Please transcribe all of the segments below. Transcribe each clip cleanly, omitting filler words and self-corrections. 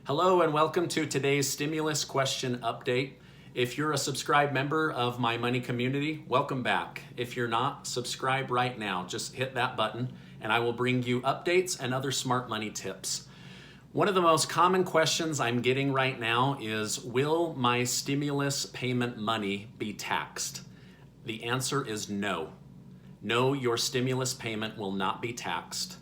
Hello and welcome to today's stimulus question update. If you're a subscribed member of my money community, welcome back. If you're not, subscribe right now. Just hit that button and I will bring you updates and other smart money tips. One of the most common questions I'm getting right now is, will my stimulus payment money be taxed? The answer is no. No, your stimulus payment will not be taxed.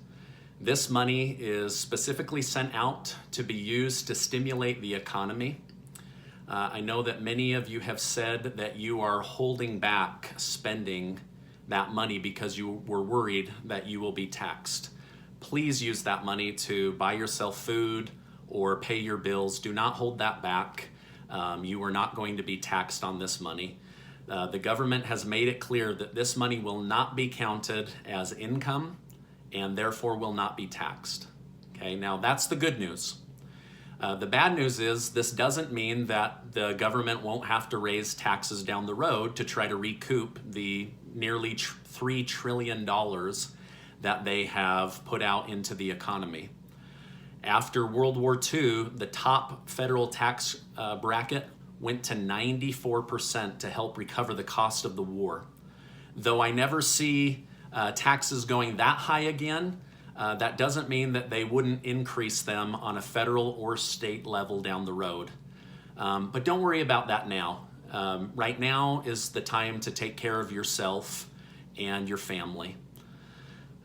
This money is specifically sent out to be used to stimulate the economy. I know that many of you have said that you are holding back spending that money because you were worried that you will be taxed. Please use that money to buy yourself food or pay your bills. Do not hold that back. You are not going to be taxed on this money. The government has made it clear that this money will not be counted as income and therefore will not be taxed. Okay, now that's the good news. The bad news is this doesn't mean that the government won't have to raise taxes down the road to try to recoup the nearly $3 trillion that they have put out into the economy. After World War II, the top federal tax bracket went to 94% to help recover the cost of the war. Though I never see taxes going that high again, that doesn't mean that they wouldn't increase them on a federal or state level down the road. But don't worry about that now. Right now is the time to take care of yourself and your family.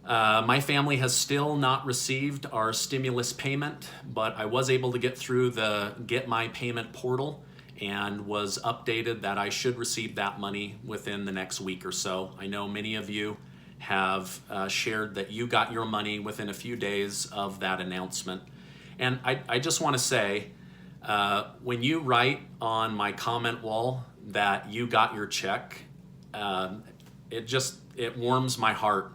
My family has still not received our stimulus payment, but I was able to get through the Get My Payment portal and was updated that I should receive that money within the next week or so. I know many of you have shared that you got your money within a few days of that announcement. And I just want to say, when you write on my comment wall that you got your check, it warms my heart.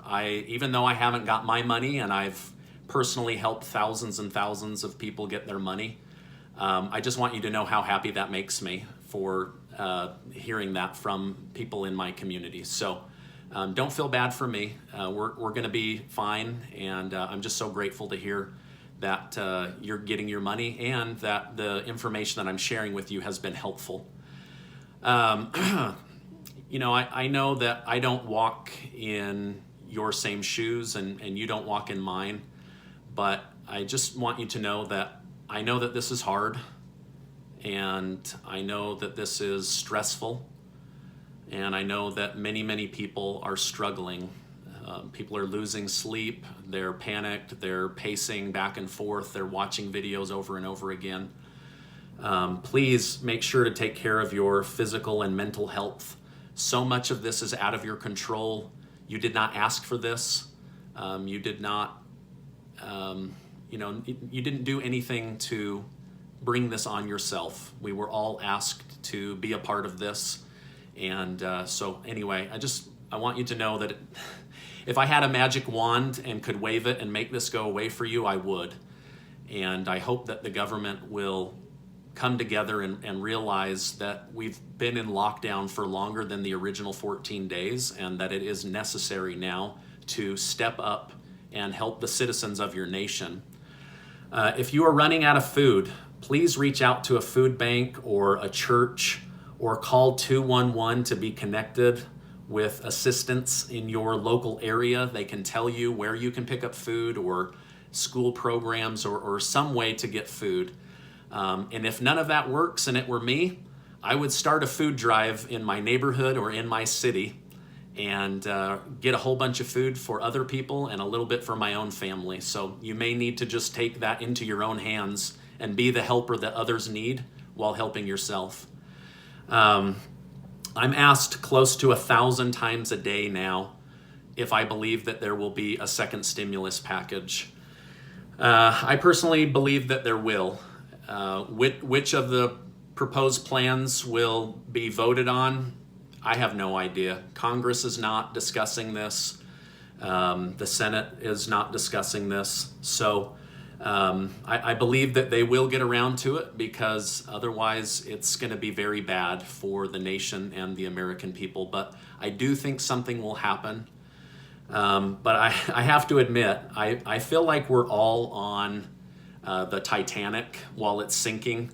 Even though I haven't got my money and I've personally helped thousands and thousands of people get their money, I just want you to know how happy that makes me for hearing that from people in my community. So don't feel bad for me. We're going to be fine, and I'm just so grateful to hear that you're getting your money and that the information that I'm sharing with you has been helpful. You know, I know that I don't walk in your same shoes and you don't walk in mine, but I just want you to know that I know that this is hard, and I know that this is stressful, and I know that many, many people are struggling. People are losing sleep, they're panicked, they're pacing back and forth, they're watching videos over and over again. Please make sure to take care of your physical and mental health. So much of this is out of your control. You did not ask for this. You did not, you didn't do anything to bring this on yourself. We were all asked to be a part of this. And so anyway, I want you to know that if I had a magic wand and could wave it and make this go away for you, I would. And I hope that the government will come together and realize that we've been in lockdown for longer than the original 14 days and that it is necessary now to step up and help the citizens of your nation. If you are running out of food, please reach out to a food bank or a church or call 211 to be connected with assistance in your local area. They can tell you where you can pick up food or school programs or some way to get food. And if none of that works and it were me, I would start a food drive in my neighborhood or in my city and get a whole bunch of food for other people and a little bit for my own family. So you may need to just take that into your own hands and be the helper that others need while helping yourself. I'm asked close to 1,000 times a day now if I believe that there will be a second stimulus package. I personally believe that there will. Which of the proposed plans will be voted on, I have no idea. Congress is not discussing this. The Senate is not discussing this. So I believe that they will get around to it, because otherwise it's going to be very bad for the nation and the American people. But I do think something will happen. But I have to admit, I feel like we're all on the Titanic while it's sinking,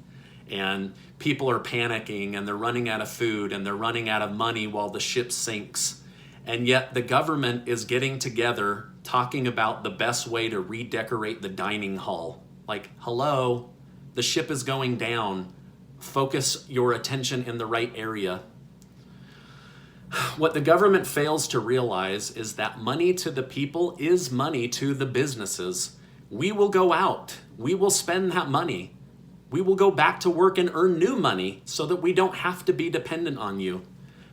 and people are panicking and they're running out of food and they're running out of money while the ship sinks. And yet the government is getting together talking about the best way to redecorate the dining hall. Like, hello, the ship is going down. Focus your attention in the right area. What the government fails to realize is that money to the people is money to the businesses. We will go out. We will spend that money. We will go back to work and earn new money so that we don't have to be dependent on you.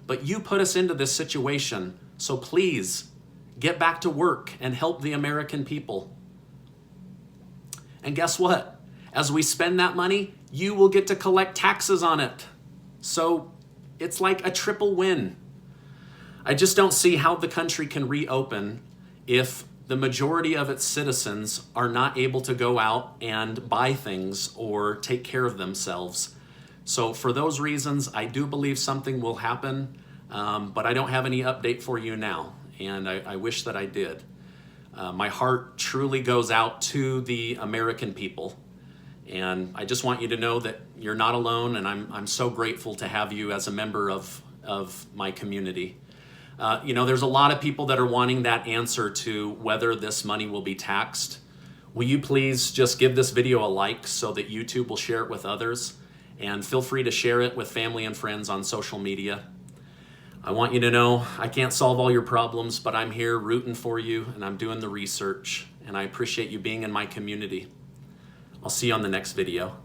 But you put us into this situation, so please get back to work and help the American people. And guess what? As we spend that money, you will get to collect taxes on it. So it's like a triple win. I just don't see how the country can reopen if the majority of its citizens are not able to go out and buy things or take care of themselves. So for those reasons, I do believe something will happen, but I don't have any update for you now, and I wish that I did. My heart truly goes out to the American people, and I just want you to know that you're not alone, and I'm so grateful to have you as a member of my community. There's a lot of people that are wanting that answer to whether this money will be taxed. Will you please just give this video a like so that YouTube will share it with others? And feel free to share it with family and friends on social media. I want you to know I can't solve all your problems, but I'm here rooting for you, and I'm doing the research, and I appreciate you being in my community. I'll see you on the next video.